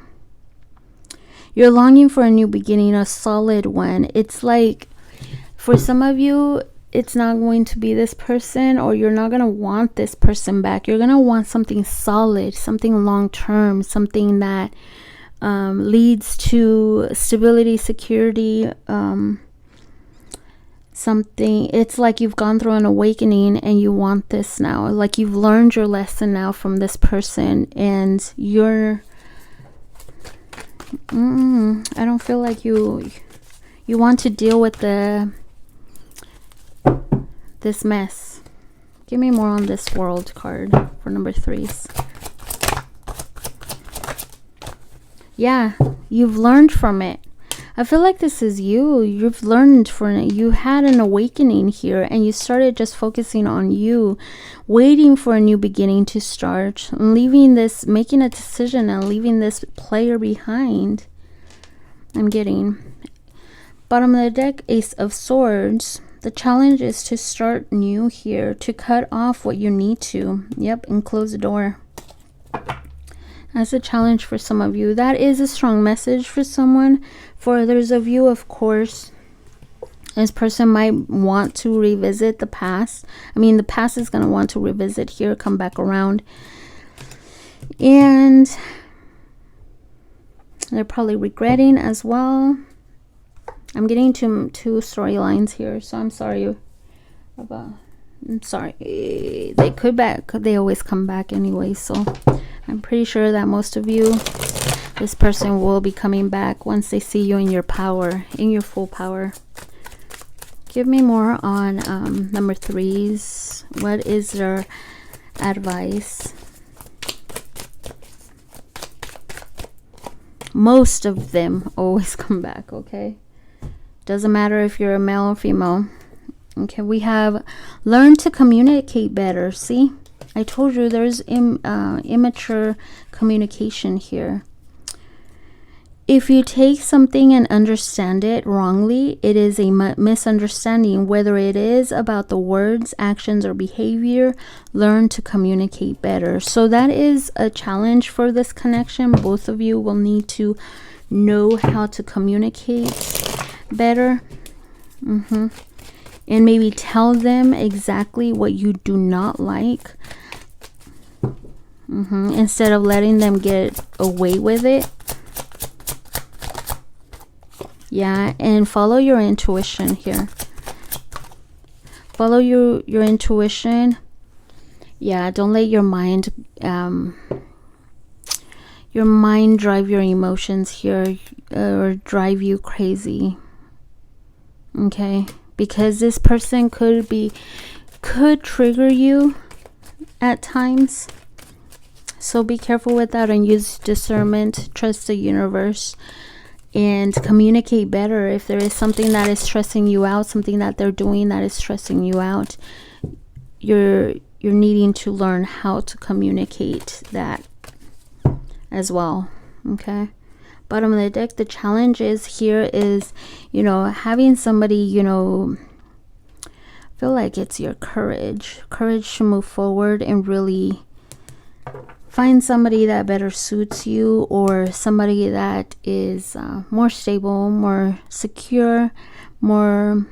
You're longing for a new beginning, a solid one. It's like for some of you, it's not going to be this person, or you're not going to want this person back. You're going to want something solid, something long term, something that leads to stability, security, something. It's like you've gone through an awakening and you want this now. Like you've learned your lesson now from this person, and you're I don't feel like you want to deal with this mess. Give me more on this World card for number 3s. Yeah, you've learned from it. I feel like this is you. You've learned from it. You had an awakening here, and you started just focusing on you, waiting for a new beginning to start, leaving this, making a decision and leaving this player behind. I'm getting bottom of the deck, Ace of Swords. The challenge is to start new here, to cut off what you need to. Yep, and close the door. That's a challenge for some of you. That is a strong message for someone. For others of you, of course, this person might want to revisit the past. I mean, the past is going to want to revisit here, come back around. And they're probably regretting as well. I'm getting two storylines here, so I'm sorry about. I'm sorry. They could back. They always come back anyway, so I'm pretty sure that most of you, this person will be coming back once they see you in your power, in your full power. Give me more on number 3s. What is their advice? Most of them always come back, okay? Doesn't matter if you're a male or female. Okay, we have learn to communicate better. See, I told you there's immature communication here. If you take something and understand it wrongly, it is a misunderstanding. Whether it is about the words, actions, or behavior, learn to communicate better. So that is a challenge for this connection. Both of you will need to know how to communicate better. And maybe tell them exactly what you do not like. Instead of letting them get away with it. Yeah, and follow your intuition here. Follow your intuition. Yeah, don't let your mind drive your emotions here, or drive you crazy. Okay, because this person could trigger you at times. So be careful with that and use discernment. Trust the universe. And communicate better. If there is something that is stressing you out, something that they're doing that is stressing you out, you're needing to learn how to communicate that as well. Okay, bottom of the deck, the challenge is here is, you know, having somebody, you know, feel like it's your courage to move forward and really find somebody that better suits you, or somebody that is more stable, more secure, more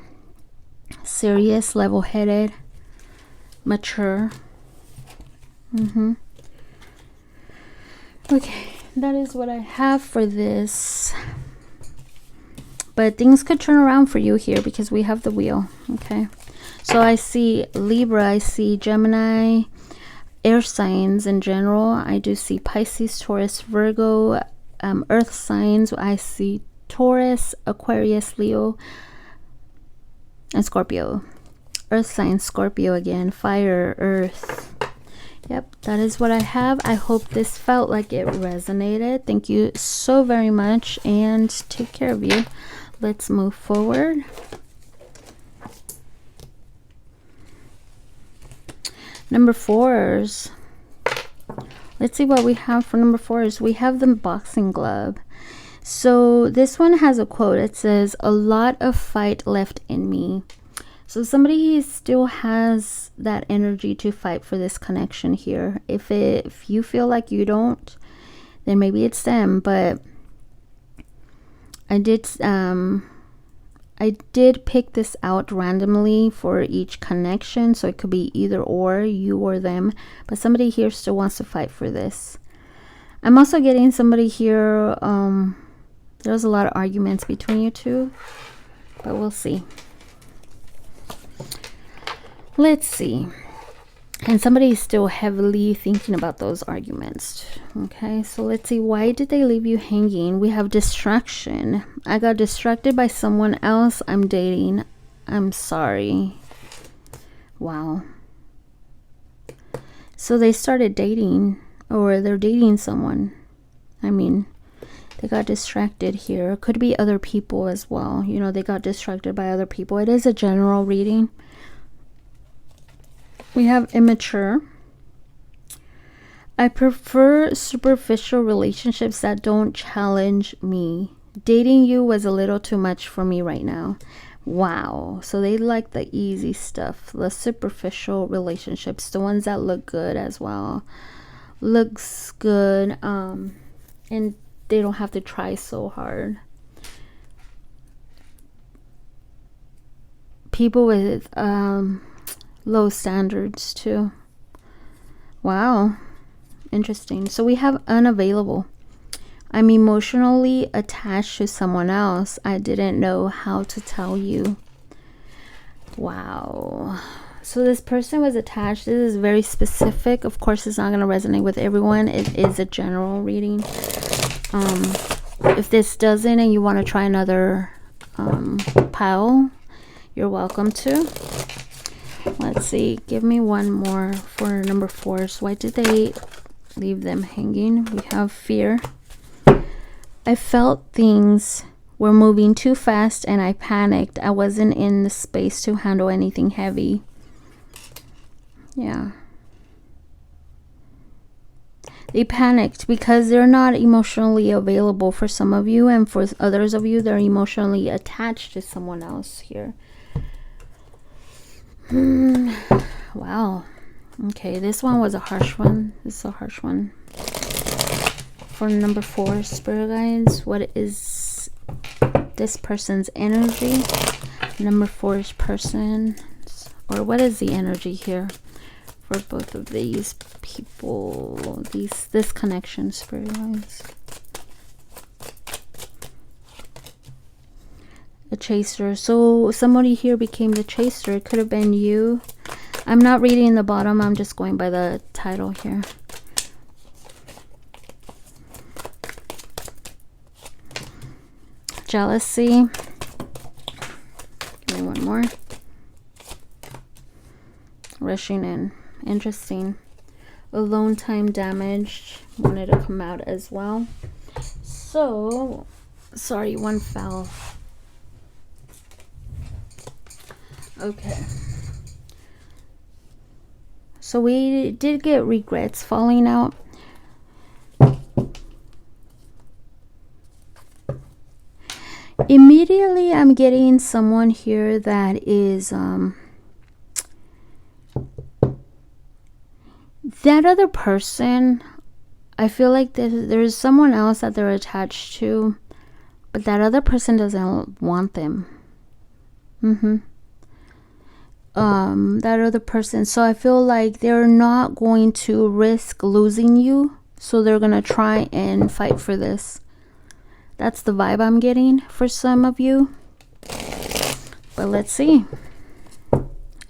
serious, level-headed, mature. Okay, that is what I have for this. But things could turn around for you here because we have the wheel. Okay, so I see Libra, I see Gemini, air signs in general. I do see Pisces, Taurus, Virgo, earth signs. I see Taurus, Aquarius, Leo, and Scorpio. Earth signs, Scorpio again, fire, earth. Yep, that is what I have. I hope this felt like it resonated. Thank you so very much, and take care of you. Let's move forward. Number 4s. Let's see what we have for number 4s. We have the boxing glove. So this one has a quote. It says, "A lot of fight left in me." So somebody still has that energy to fight for this connection here. If you feel like you don't, then maybe it's them. But I did pick this out randomly for each connection, so it could be either or, you or them, but somebody here still wants to fight for this. I'm also getting somebody here, there's a lot of arguments between you two, but we'll see. Let's see. And somebody is still heavily thinking about those arguments. Okay, so let's see. Why did they leave you hanging? We have distraction. I got distracted by someone else I'm dating. I'm sorry. Wow. So they started dating, or they're dating someone. I mean, they got distracted here. Could be other people as well. You know, they got distracted by other people. It is a general reading. We have immature. I prefer superficial relationships that don't challenge me. Dating you was a little too much for me right now. Wow. So they like the easy stuff, the superficial relationships, the ones that look good as well. Looks good, and they don't have to try so hard. People with low standards too. Wow, interesting. So we have unavailable. I'm emotionally attached to someone else. I didn't know how to tell you. Wow. So this person was attached. This is very specific. Of course, it's not going to resonate with everyone. It is a general reading. If this doesn't and you want to try another pile, You're welcome to. Let's see. Give me one more for number 4. So why did they leave them hanging? We have fear. I felt things were moving too fast and I panicked. I wasn't in the space to handle anything heavy. Yeah. They panicked because they're not emotionally available for some of you, and for others of you, they're emotionally attached to someone else here. Wow. Okay, this one was a harsh one. This is a harsh one. For number 4, spirit guides, what is this person's energy? Number 4's person, or what is the energy here for both of these people, this connection, spirit guides? A chaser. So somebody here became the chaser. It could have been you. I'm not reading the bottom, I'm just going by the title here. Jealousy. Give me one more. Rushing in. Interesting. Alone time damaged. Wanted to come out as well. So, sorry, one fell. Okay. So we did get regrets falling out. Immediately I'm getting someone here that is that other person. I feel like there's someone else that they're attached to, but that other person doesn't want them. That other person. So I feel like they're not going to risk losing you, so they're gonna try and fight for this. That's the vibe I'm getting for some of you. But let's see.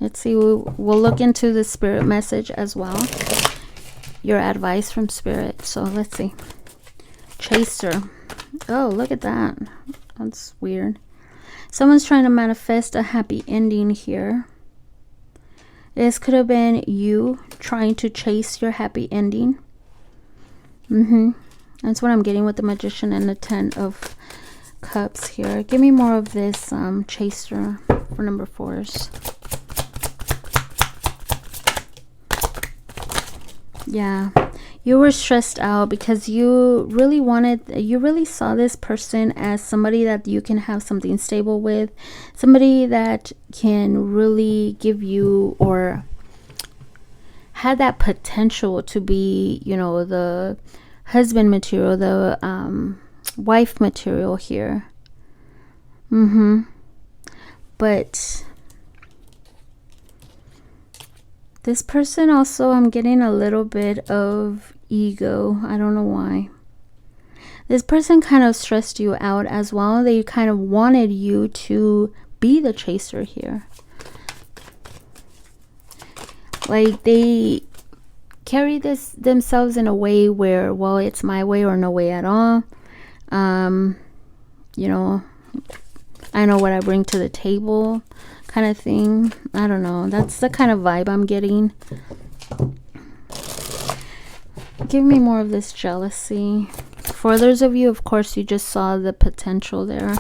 Let's see. We'll look into the spirit message as well. Your advice from spirit. So let's see. Chaser. Oh, look at that. That's weird. Someone's trying to manifest a happy ending here. This could have been you trying to chase your happy ending. That's what I'm getting with the Magician and the 10 of Cups here. Give me more of this chaser for number 4s. Yeah, you were stressed out because you really saw this person as somebody that you can have something stable with, somebody that can really give you, or had that potential to be, you know, the husband material, the wife material here. But this person also, I'm getting a little bit of ego. I don't know why. This person kind of stressed you out as well. They kind of wanted you to be the chaser here. Like they carry this themselves in a way where, well, it's my way or no way at all. You know, I know what I bring to the table kind of thing. I don't know. That's the kind of vibe I'm getting. Give me more of this jealousy. For others of you, of course, you just saw the potential there.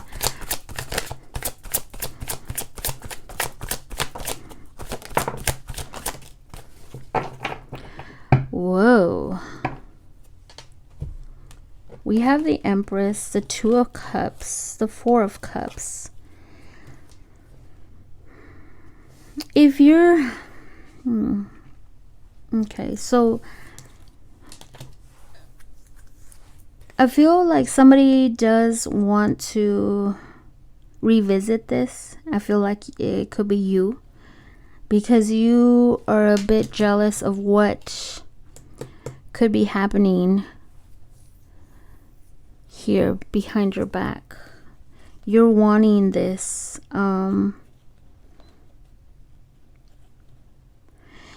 Whoa. We have the Empress, the 2 of Cups, the 4 of Cups. If you're... Okay, so... I feel like somebody does want to revisit this. I feel like it could be you, because you are a bit jealous of what could be happening here behind your back. You're wanting this.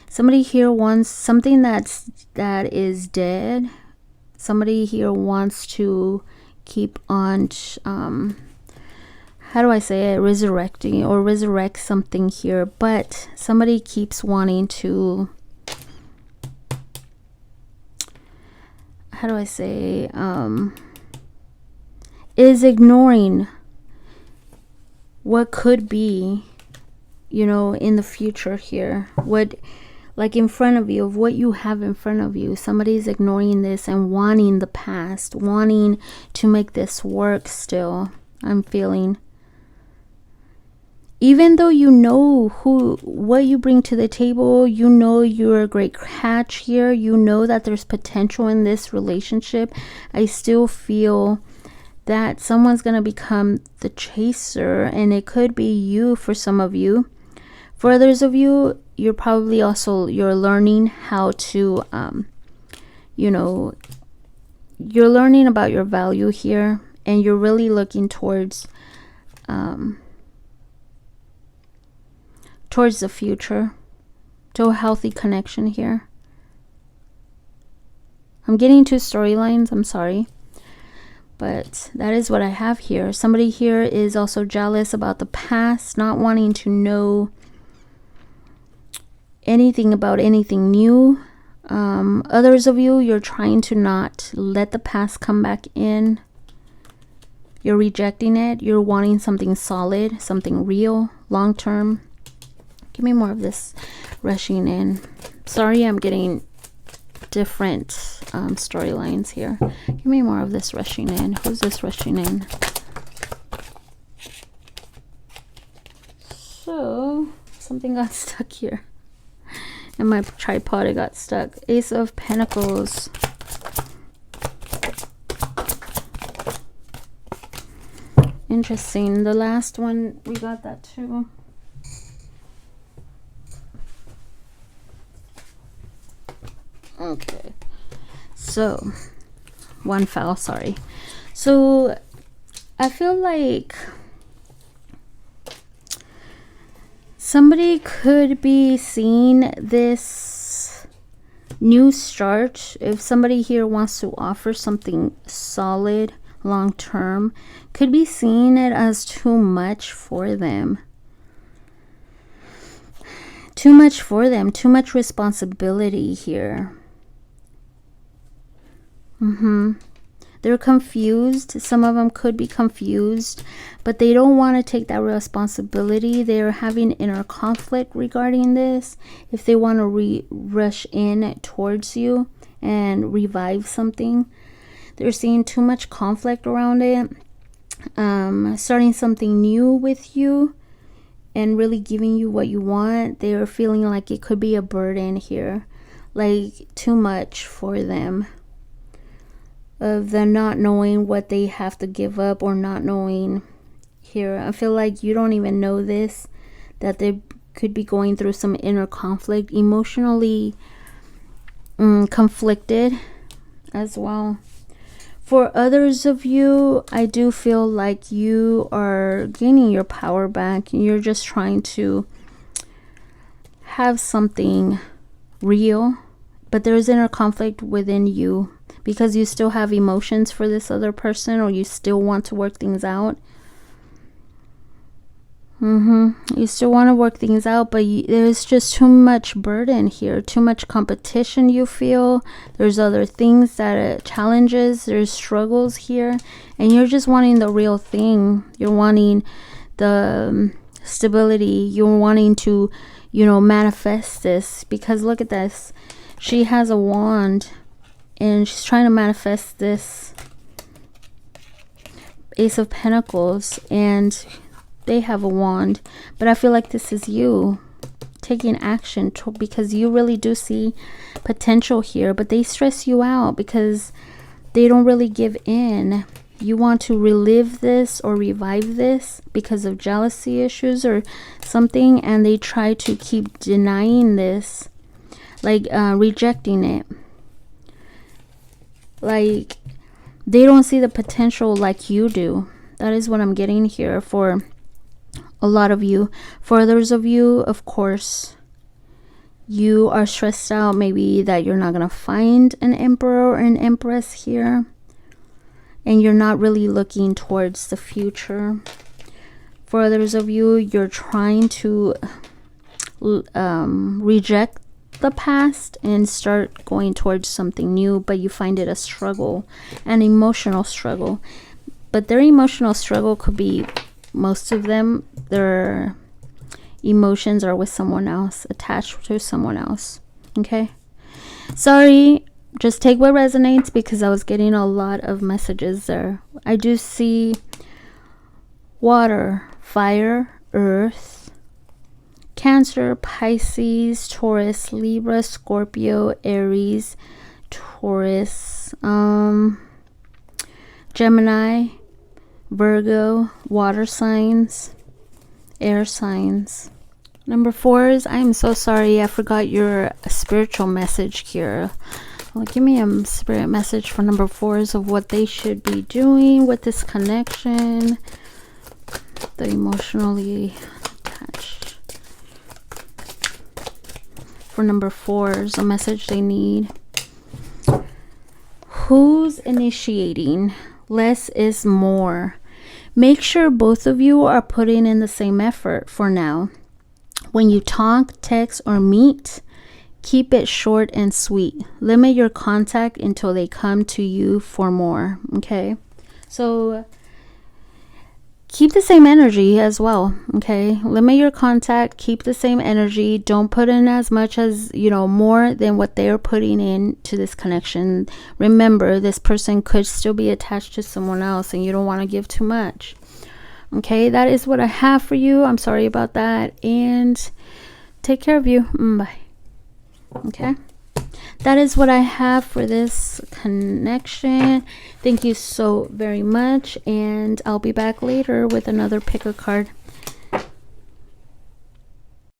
Somebody here wants something that is dead. Somebody here wants to keep on how do I say it, resurrecting or resurrect something here, but somebody keeps wanting to, how do I say, is ignoring what could be, you know, in the future here, what, like in front of you, of what you have in front of you. Somebody's ignoring this and wanting the past, wanting to make this work still, I'm feeling. Even though you know what you bring to the table, you know you're a great catch here, you know that there's potential in this relationship, I still feel that someone's going to become the chaser, and it could be you for some of you. For others of you, you're probably also, you're learning how to, you know, you're learning about your value here, and you're really looking towards the future, to a healthy connection here. I'm getting two storylines, I'm sorry, but that is what I have here. Somebody here is also jealous about the past, not wanting to know anything about anything new. Others of you, you're trying to not let the past come back in. You're rejecting it. You're wanting something solid, something real, long-term. Give me more of this rushing in. Sorry, I'm getting different storylines here. Give me more of this rushing in. Who's this rushing in? So, something got stuck here. And my tripod, it got stuck. Ace of Pentacles. Interesting. The last one, we got that too. Okay, so one foul, sorry. So I feel like somebody could be seeing this new start. If somebody here wants to offer something solid, long-term, could be seeing it as too much for them. Too much for them, too much responsibility here. They're confused. Some of them could be confused, but they don't want to take that responsibility. They're having inner conflict regarding this. If they want to rush in towards you and revive something, they're seeing too much conflict around it. Starting something new with you and really giving you what you want. They're feeling like it could be a burden here, like too much for them. Of them not knowing what they have to give up, or not knowing here. I feel like you don't even know this, that they could be going through some inner conflict, emotionally conflicted as well. For others of you, I do feel like you are gaining your power back. You're just trying to have something real, but there's inner conflict within you because you still have emotions for this other person, or you still want to work things out. You still want to work things out, but there's just too much burden here, too much competition you feel. There's other things that challenges, there's struggles here, and you're just wanting the real thing. You're wanting the stability. You're wanting to, you know, manifest this, because look at this. She has a wand and she's trying to manifest this Ace of Pentacles, and they have a wand. But I feel like this is you taking action because you really do see potential here, but they stress you out because they don't really give in. You want to relive this or revive this because of jealousy issues or something, and they try to keep denying this, like rejecting it. Like they don't see the potential like you do. That is what I'm getting here for a lot of you. For others of you, of course, you are stressed out maybe that you're not going to find an emperor or an empress here, and you're not really looking towards the future. For others of you, you're trying to reject the past and start going towards something new, but you find it a struggle, an emotional struggle. But their emotional struggle could be, most of them, their emotions are with someone else, attached to someone else. Okay, sorry, just take what resonates, because I was getting a lot of messages there. I do see water, fire, earth, Cancer, Pisces, Taurus, Libra, Scorpio, Aries, Taurus, Gemini, Virgo, water signs, air signs. Number 4s, I am so sorry, I forgot your spiritual message here. Well, give me a spirit message for number 4s of what they should be doing with this connection. The emotionally attached. For number 4s, a message they need. Who's initiating? Less is more. Make sure both of you are putting in the same effort for now. When you talk, text, or meet, keep it short and sweet. Limit your contact until they come to you for more. Okay, so keep the same energy as well. Okay, limit your contact, keep the same energy. Don't put in as much as, you know, more than what they're putting in to this connection. Remember, this person could still be attached to someone else, and you don't want to give too much. Okay, that is what I have for you. I'm sorry about that, and take care of you. Bye. Okay, that is what I have for this connection. Thank you so very much, and I'll be back later with another pick a card.